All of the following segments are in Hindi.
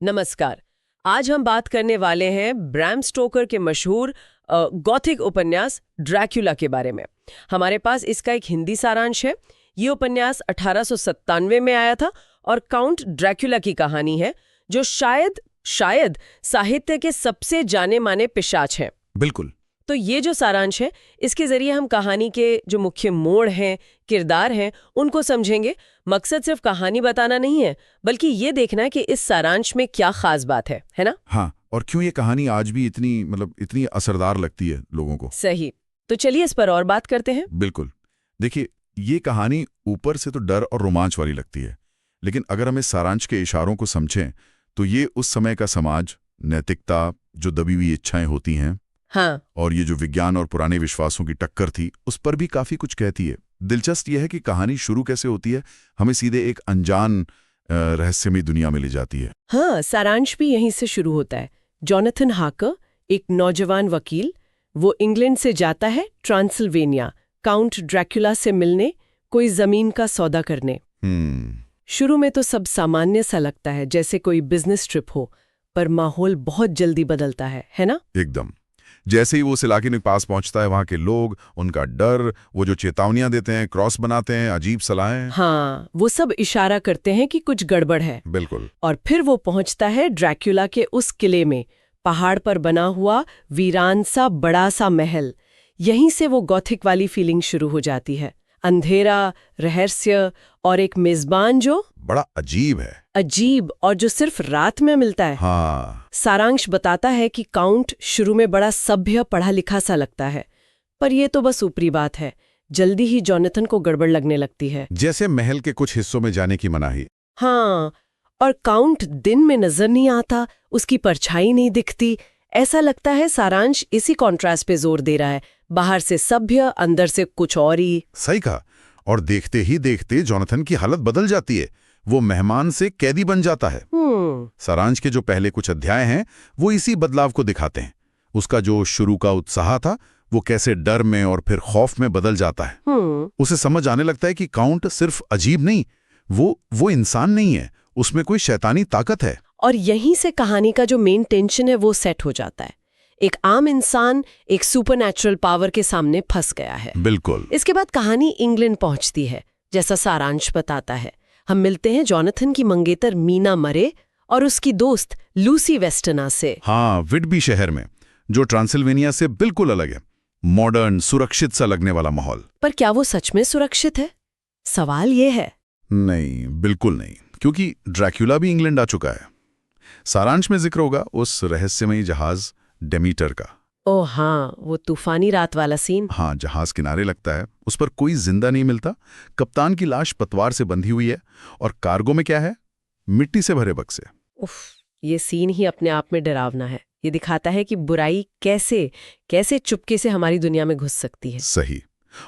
नमस्कार। आज हम बात करने वाले हैं ब्रैम स्टोकर के मशहूर गॉथिक उपन्यास ड्रैक्युला के बारे में। हमारे पास इसका एक हिंदी सारांश है। ये उपन्यास 1897 में आया था और काउंट ड्रैक्युला की कहानी है, जो शायद साहित्य के सबसे जाने माने पिशाच हैं। बिल्कुल। तो ये जो सारांश है, इसके जरिए हम कहानी के जो मुख्य मोड़ हैं, किरदार हैं, उनको समझेंगे। मकसद सिर्फ कहानी बताना नहीं है, बल्कि ये देखना है कि इस सारांश में क्या खास बात है ना? हाँ, और क्यों ये कहानी आज भी इतनी असरदार लगती है लोगों को। सही। तो चलिए इस पर और बात करते हैं। बिल्कुल। देखिए, ये कहानी ऊपर से तो डर और रोमांच वाली लगती है, लेकिन अगर हम इस सारांश के इशारों को समझें तो ये उस समय का समाज, नैतिकता, जो दबी हुई इच्छाएं होती हैं, हाँ, और ये जो विज्ञान और पुराने विश्वासों की टक्कर थी, उस पर भी काफी कुछ कहती है। दिलचस्प यह है कि कहानी शुरू कैसे होती है, हमें सीधे एक अनजान रहस्यमयी दुनिया में ले जाती है। हाँ, सारांश भी यहीं से शुरू होता है। जॉनथन हाकर, एक नौजवान वकील, वो इंग्लैंड से जाता है ट्रांसिल्वेनिया काउंट ड्रैक्युला से मिलने, कोई जमीन का सौदा करने। शुरू में तो सब सामान्य सा लगता है, जैसे कोई बिजनेस ट्रिप हो, पर माहौल बहुत जल्दी बदलता है ना? एकदम। जैसे ही वो उस इलाके के पास पहुंचता है, वहां के लोग, उनका डर, वो जो चेतावनियां देते हैं, क्रॉस बनाते हैं, अजीब सलाहें, हाँ, वो सब इशारा करते हैं कि कुछ गड़बड़ है। बिल्कुल। और फिर वो पहुंचता है ड्रैक्युला के उस किले में, पहाड़ पर बना हुआ वीरान सा बड़ा सा महल। यहीं से वो गॉथिक वाली फीलिंग शुरू हो जाती है। अंधेरा, रहस्य और एक मेजबान जो बड़ा अजीब और जो सिर्फ रात में मिलता है। हाँ। सारांश बताता है कि काउंट शुरू में बड़ा सभ्य, पढ़ा लिखा सा लगता है, पर ये तो बस ऊपरी बात है। जल्दी ही जॉनथन को गड़बड़ लगने लगती है, जैसे महल के कुछ हिस्सों में जाने की मनाही। हाँ, और काउंट दिन में नजर नहीं आता, उसकी परछाई नहीं दिखती। ऐसा लगता है सारांश इसी कॉन्ट्रास्ट पे जोर दे रहा है, बाहर से सभ्य, अंदर से कुछ और ही। सही कहा। और देखते ही देखते जॉनथन की हालत बदल जाती है। वो मेहमान से कैदी बन जाता है। सारांश के जो पहले कुछ अध्याय हैं, वो इसी बदलाव को दिखाते हैं। उसका जो शुरू का उत्साह था, वो कैसे डर में और फिर खौफ में बदल जाता है। उसे समझ आने लगता है कि काउंट सिर्फ अजीब नहीं, वो इंसान नहीं है, उसमें कोई शैतानी ताकत है। और यहीं से कहानी का जो मेन टेंशन है वो सेट हो जाता है। एक आम इंसान एक सुपरनैचुरल पावर के सामने फंस गया है। बिल्कुल। इसके बाद कहानी इंग्लैंड पहुंचती है, जैसा सारांश बताता है। हम मिलते हैं जॉनथन की मंगेतर मीना मरे और उसकी दोस्त लूसी वेस्टना से। हाँ, विटबी शहर में, जो ट्रांसिल्वेनिया से बिल्कुल अलग है। मॉडर्न, सुरक्षित सा लगने वाला माहौल। पर क्या वो सच में सुरक्षित है? सवाल ये है। नहीं, बिल्कुल नहीं, क्योंकि ड्रैक्युला भी इंग्लैंड आ चुका है। सारांश में जिक्र होगा उस रहस्यमयी जहाज डेमीटर का। ओह हाँ, वो तूफानी रात वाला सीन। हाँ, जहाज किनारे लगता है, उस पर कोई जिंदा नहीं मिलता। कप्तान की लाश पतवार से बंधी हुई है, और कार्गो में क्या है? मिट्टी से भरे बक्से। उफ, ये सीन ही अपने आप में डरावना है। ये दिखाता है कि बुराई कैसे चुपके से हमारी दुनिया में घुस सकती है। सही।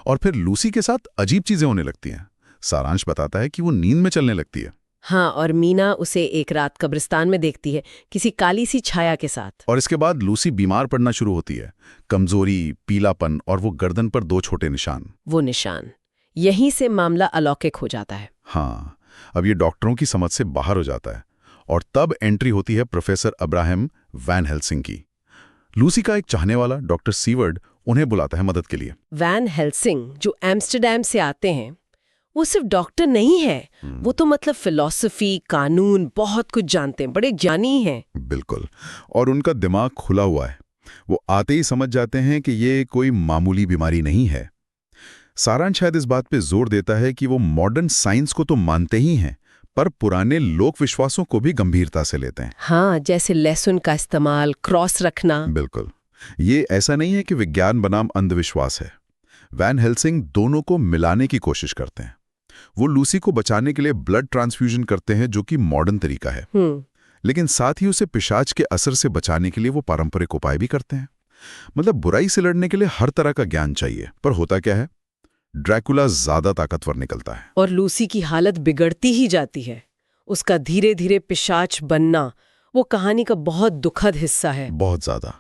और फिर लूसी के साथ अजीब चीजें होने लगती हैं। सारांश बताता है कि वो नींद में चलने लगती है। हाँ, और मीना उसे एक रात कब्रिस्तान में देखती है, किसी काली सी छाया के साथ। और इसके बाद लूसी बीमार पड़ना शुरू होती है। कमजोरी, पीलापन और वो गर्दन पर 2 छोटे निशान। यहीं से मामला अलौकिक हो जाता है। हाँ, अब ये डॉक्टरों की समझ से बाहर हो जाता है। और तब एंट्री होती है प्रोफेसर अब्राहम वैन हेल्सिंग की। लूसी का एक चाहने वाला डॉक्टर सीवर्ड उन्हें बुलाता है मदद के लिए। वैन हेल्सिंग जो एम्स्टरडैम से आते हैं, वो सिर्फ डॉक्टर नहीं है, वो तो मतलब फिलॉसफी, कानून, बहुत कुछ जानते हैं, बड़े ज्ञानी हैं। बिल्कुल। और उनका दिमाग खुला हुआ है। वो आते ही समझ जाते हैं कि ये कोई मामूली बीमारी नहीं है। सारांश शायद इस बात पे जोर देता है कि वो मॉडर्न साइंस को तो मानते ही हैं, पर पुराने लोक विश्वासों को भी गंभीरता से लेते हैं। हाँ, जैसे लहसुन का इस्तेमाल, क्रॉस रखना। बिल्कुल। ये ऐसा नहीं है कि विज्ञान बनाम अंधविश्वास है। वैन हेल्सिंग दोनों को मिलाने की कोशिश करते हैं। वो लूसी को बचाने के लिए ब्लड ट्रांसफ्यूजन करते हैं, जो कि मॉडर्न तरीका है, लेकिन साथ ही उसे पिशाच के असर से बचाने के लिए वो पारंपरिक उपाय भी करते हैं। मतलब बुराई से लड़ने के लिए हर तरह का ज्ञान चाहिए। पर होता क्या है? ड्रैकुला ज्यादा ताकतवर निकलता है और लूसी की हालत बिगड़ती ही जाती है। उसका धीरे धीरे पिशाच बनना वो कहानी का बहुत दुखद हिस्सा है। बहुत ज्यादा।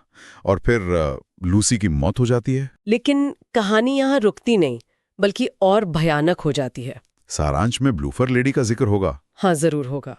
और फिर लूसी की मौत हो जाती है। लेकिन कहानी यहाँ रुकती नहीं, बल्कि और भयानक हो जाती है। सारांश में ब्लूफर लेडी का जिक्र होगा। हाँ, जरूर होगा।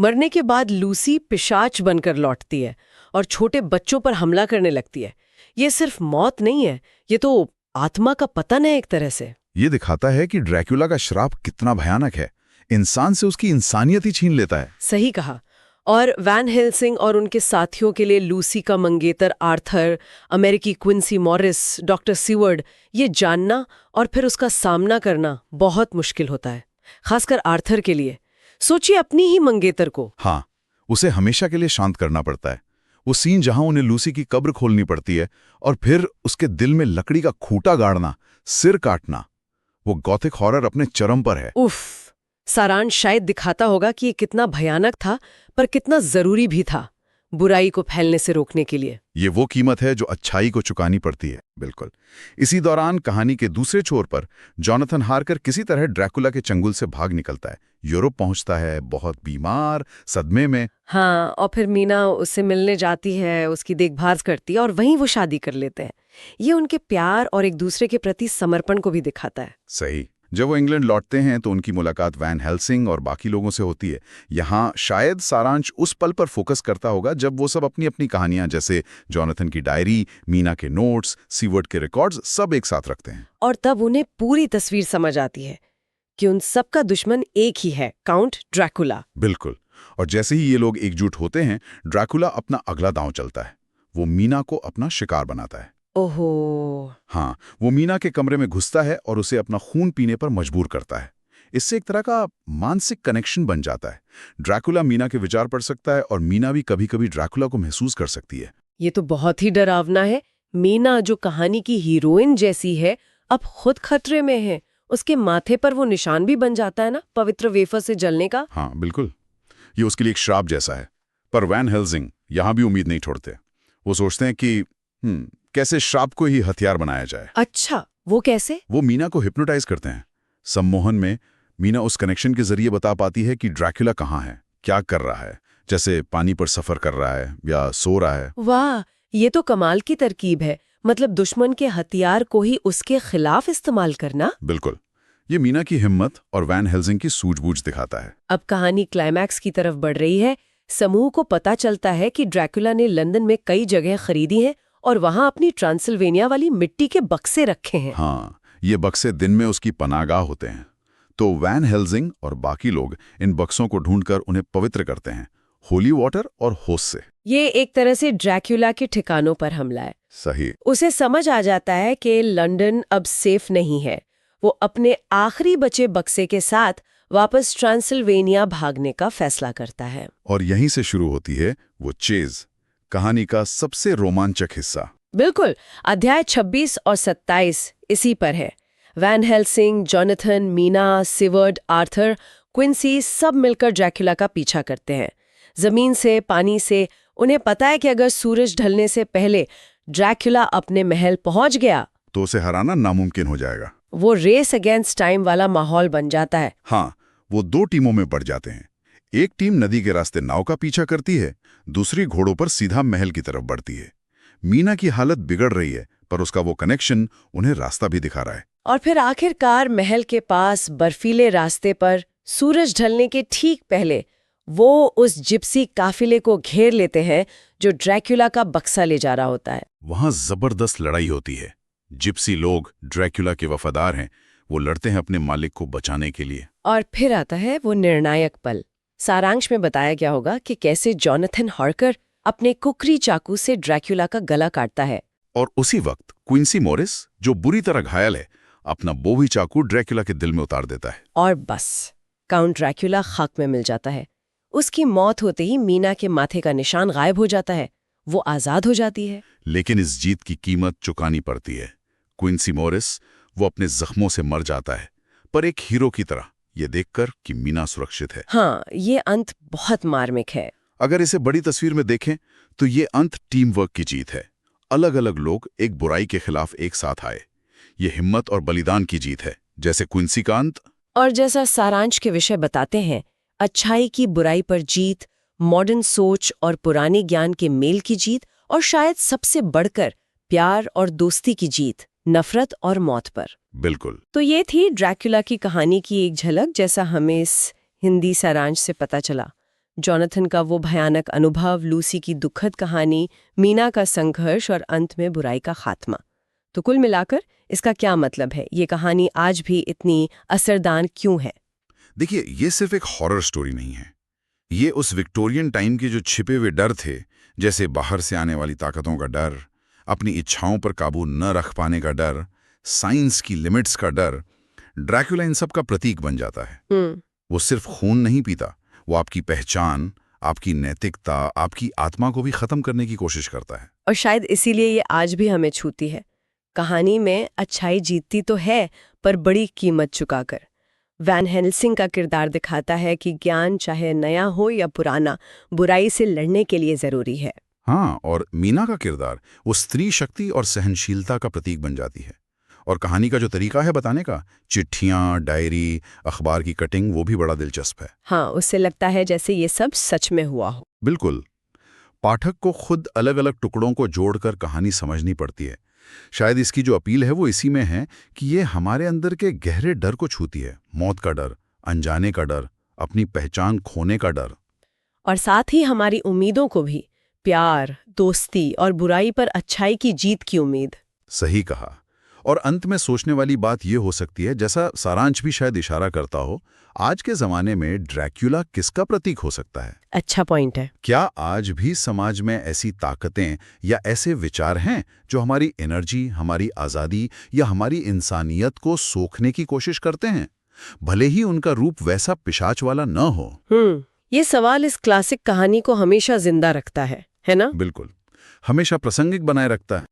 मरने के बाद लूसी पिशाच बनकर लौटती है और छोटे बच्चों पर हमला करने लगती है। ये सिर्फ मौत नहीं है, ये तो आत्मा का पतन है एक तरह से। ये दिखाता है कि ड्रैकुला का श्राप कितना भयानक है, इंसान से उसकी इंसानियत ही छीन लेता है। सही कहा। और वैन हेल्सिंग और उनके साथियों के लिए लूसी का मंगेतर आर्थर, अमेरिकी क्विंसी मॉरिस, डॉक्टर सीवर्ड, ये जानना और फिर उसका सामना करना बहुत मुश्किल होता है, खासकर आर्थर के लिए। सोचिए अपनी ही मंगेतर को। हाँ, उसे हमेशा के लिए शांत करना पड़ता है। वो सीन जहां उन्हें लूसी की कब्र खोलनी पड़ती है और फिर उसके दिल में लकड़ी का खूंटा गाड़ना, सिर काटना, वो गॉथिक हॉरर अपने चरम पर है। उफ, सारांश शायद दिखाता होगा कि ये कितना भयानक था, पर कितना जरूरी भी था बुराई को फैलने से रोकने के लिए। ये वो कीमत है जो अच्छाई को चुकानी पड़ती है। बिल्कुल। इसी दौरान कहानी के दूसरे छोर पर जॉनथन हार्कर किसी तरह ड्रैकुला के चंगुल से भाग निकलता है, यूरोप पहुंचता है, बहुत बीमार, सदमे में। हाँ, और फिर मीना उससे मिलने जाती है, उसकी देखभाल करती है और वहीं वो शादी कर लेते हैं। ये उनके प्यार और एक दूसरे के प्रति समर्पण को भी दिखाता है। सही। जब वो इंग्लैंड लौटते हैं तो उनकी मुलाकात वैन हेल्सिंग और बाकी लोगों से होती है। यहाँ शायद सारांश उस पल पर फोकस करता होगा जब वो सब अपनी अपनी कहानियां, जैसे जॉनथन की डायरी, मीना के नोट्स, सीवर्ड के रिकॉर्ड्स, सब एक साथ रखते हैं। और तब उन्हें पूरी तस्वीर समझ आती है कि उन सबका दुश्मन एक ही है, काउंट ड्रैकुला। बिल्कुल। और जैसे ही ये लोग एकजुट होते हैं, ड्रैकुला अपना अगला दांव चलता है। वो मीना को अपना शिकार बनाता है। ओहो। हाँ, वो मीना के कमरे में घुसता है और उसे अपना खून पीने पर मजबूर करता है। इससे एक तरह का मानसिक कनेक्शन बन जाता है। ड्रैकुला मीना के विचार पढ़ सकता है और मीना भी कभी-कभी ड्रैकुला को महसूस कर सकती है। ये तो बहुत ही डरावना है। मीना, जो कहानी की हीरोइन जैसी है, अब खुद खतरे में है। उसके माथे पर वो निशान भी बन जाता है ना, पवित्र वेफर से जलने का। हाँ, बिल्कुल। ये उसके लिए एक श्राप जैसा है। पर वैन हेल्सिंग यहाँ भी उम्मीद नहीं छोड़ते। वो सोचते हैं कि कैसे श्राप को ही हथियार बनाया जाए। अच्छा, वो कैसे? वो मीना को हिप्नोटाइज करते हैं। सम्मोहन में मीना उस कनेक्शन के जरिए बता पाती है कि ड्रैकुला कहाँ है, क्या कर रहा है, जैसे पानी पर सफर कर रहा है या सो रहा है। वाह, ये तो कमाल की तरकीब है। मतलब दुश्मन के हथियार को ही उसके खिलाफ इस्तेमाल करना। बिल्कुल। ये मीना की हिम्मत और वैन हेल्सिंग की सूझबूझ दिखाता है। अब कहानी क्लाइमैक्स की तरफ बढ़ रही है। समूह को पता चलता है कि ड्रैकुला ने लंदन में कई जगह खरीदी हैं और वहां अपनी ट्रांसिल्वेनिया वाली मिट्टी के बक्से रखे हैं। हाँ, ये बक्से दिन में उसकी पनाहगाह होते हैं। तो वैन हेल्सिंग और बाकी लोग इन बक्सों को ढूंढकर उन्हें पवित्र करते हैं, होली वाटर और होस से। ये एक तरह से ड्रैकुला के ठिकानों पर हमला है। सही। उसे समझ आ जाता है कि लंदन अब सेफ नहीं है। वो अपने आखिरी बचे बक्से के साथ वापस ट्रांसिल्वेनिया भागने का फैसला करता है। और यहीं से शुरू होती है वो चेज, कहानी का सबसे रोमांचक हिस्सा। बिल्कुल। अध्याय 26 और 27 इसी पर है। Van Helsing, Jonathan, Mina, Seward, Arthur, Quincey सब मिलकर ड्रैकुला का पीछा करते हैं। जमीन से, पानी से। उन्हें पता है कि अगर सूरज ढलने से पहले ड्रैकुला अपने महल पहुंच गया तो उसे हराना नामुमकिन हो जाएगा। वो रेस अगेंस्ट टाइम वाला माहौल बन जाता है। हाँ, वो दो टीमों में बढ़ जाते हैं। एक टीम नदी के रास्ते नाव का पीछा करती है, दूसरी घोड़ों पर सीधा महल की तरफ बढ़ती है। मीना की हालत बिगड़ रही है, पर उसका वो कनेक्शन उन्हें रास्ता भी दिखा रहा है। और फिर आखिरकार महल के पास बर्फीले रास्ते पर सूरज ढलने के ठीक पहले वो उस जिप्सी काफिले को घेर लेते हैं जो ड्रैकुला का बक्सा ले जा रहा होता है। वहां जबरदस्त लड़ाई होती है। जिप्सी लोग ड्रैकुला के वफादार हैं, वो लड़ते हैं अपने मालिक को बचाने के लिए। और फिर आता है वो निर्णायक पल। सारांश में बताया गया होगा कि कैसे जॉनथन हार्कर अपने कुकरी चाकू से ड्रैकुला का गला काटता है। और उसी वक्त क्विंसी मॉरिस, जो बुरी तरह घायल है, अपना बोवी चाकू ड्रैकुला के दिल में उतार देता है। और बस, काउंट ड्रैकुला खाक में मिल जाता है। उसकी मौत होते ही मीना के माथे का निशान गायब हो जाता है। वो आजाद हो जाती है। लेकिन इस जीत की कीमत चुकानी पड़ती है। क्विंसी मॉरिस, वो अपने जख्मों से मर जाता है, पर एक हीरो की तरह, ये देखकर कि मीना सुरक्षित है। हाँ, ये अंत बहुत मार्मिक है। अगर इसे बड़ी तस्वीर में देखें तो ये अंत टीम वर्क की जीत है। अलग अलग लोग एक बुराई के खिलाफ एक साथ आए। ये हिम्मत और बलिदान की जीत है, जैसे क्विंसी का अंत। और जैसा सारांश के विषय बताते हैं, अच्छाई की बुराई पर जीत, मॉडर्न सोच और पुराने ज्ञान के मेल की जीत, और शायद सबसे बढ़कर प्यार और दोस्ती की जीत, नफरत और मौत पर। बिल्कुल। तो ये थी ड्रैकुला की कहानी की एक झलक, जैसा हमें इस हिंदी सारांश से पता चला। जॉनथन का वो भयानक अनुभव, लूसी की दुखद कहानी, मीना का संघर्ष और अंत में बुराई का खात्मा। तो कुल मिलाकर इसका क्या मतलब है? ये कहानी आज भी इतनी असरदार क्यों है? देखिए, ये सिर्फ एक हॉरर स्टोरी नहीं है। ये उस विक्टोरियन टाइम के जो छिपे हुए डर थे, जैसे बाहर से आने वाली ताकतों का डर, अपनी इच्छाओं पर काबू न रख पाने का डर, साइंस की लिमिट्स का डर, ड्रैकुला इन सब का प्रतीक बन जाता है। वो सिर्फ खून नहीं पीता, वो आपकी पहचान, आपकी नैतिकता, आपकी आत्मा को भी खत्म करने की कोशिश करता है। और शायद इसीलिए ये आज भी हमें छूती है। कहानी में अच्छाई जीतती तो है, पर बड़ी कीमत चुकाकर। वैन हेल्सिंग का किरदार दिखाता है कि ज्ञान चाहे नया हो या पुराना, बुराई से लड़ने के लिए जरूरी है। हाँ, और मीना का किरदार वो स्त्री शक्ति और सहनशीलता का प्रतीक बन जाती है। और कहानी का जो तरीका है बताने का, चिट्ठियाँ, डायरी, अखबार की कटिंग, वो भी बड़ा दिलचस्प है। हाँ, उससे लगता है जैसे ये सब सच में हुआ हो। बिल्कुल। पाठक को खुद अलग अलग टुकड़ों को जोड़कर कहानी समझनी पड़ती है। शायद इसकी जो अपील है वो इसी में है कि ये हमारे अंदर के गहरे डर को छूती है। मौत का डर, अनजाने का डर, अपनी पहचान खोने का डर। और साथ ही हमारी उम्मीदों को भी, प्यार, दोस्ती और बुराई पर अच्छाई की जीत की उम्मीद। सही कहा। और अंत में सोचने वाली बात ये हो सकती है, जैसा सारांश भी शायद इशारा करता हो, आज के जमाने में ड्रैक्युला किसका प्रतीक हो सकता है? अच्छा पॉइंट है। क्या आज भी समाज में ऐसी ताकतें या ऐसे विचार हैं जो हमारी एनर्जी, हमारी आज़ादी या हमारी इंसानियत को सोखने की कोशिश करते हैं, भले ही उनका रूप वैसा पिशाच वाला न हो? ये सवाल इस क्लासिक कहानी को हमेशा जिंदा रखता है ना? बिल्कुल, हमेशा प्रासंगिक बनाए रखता है।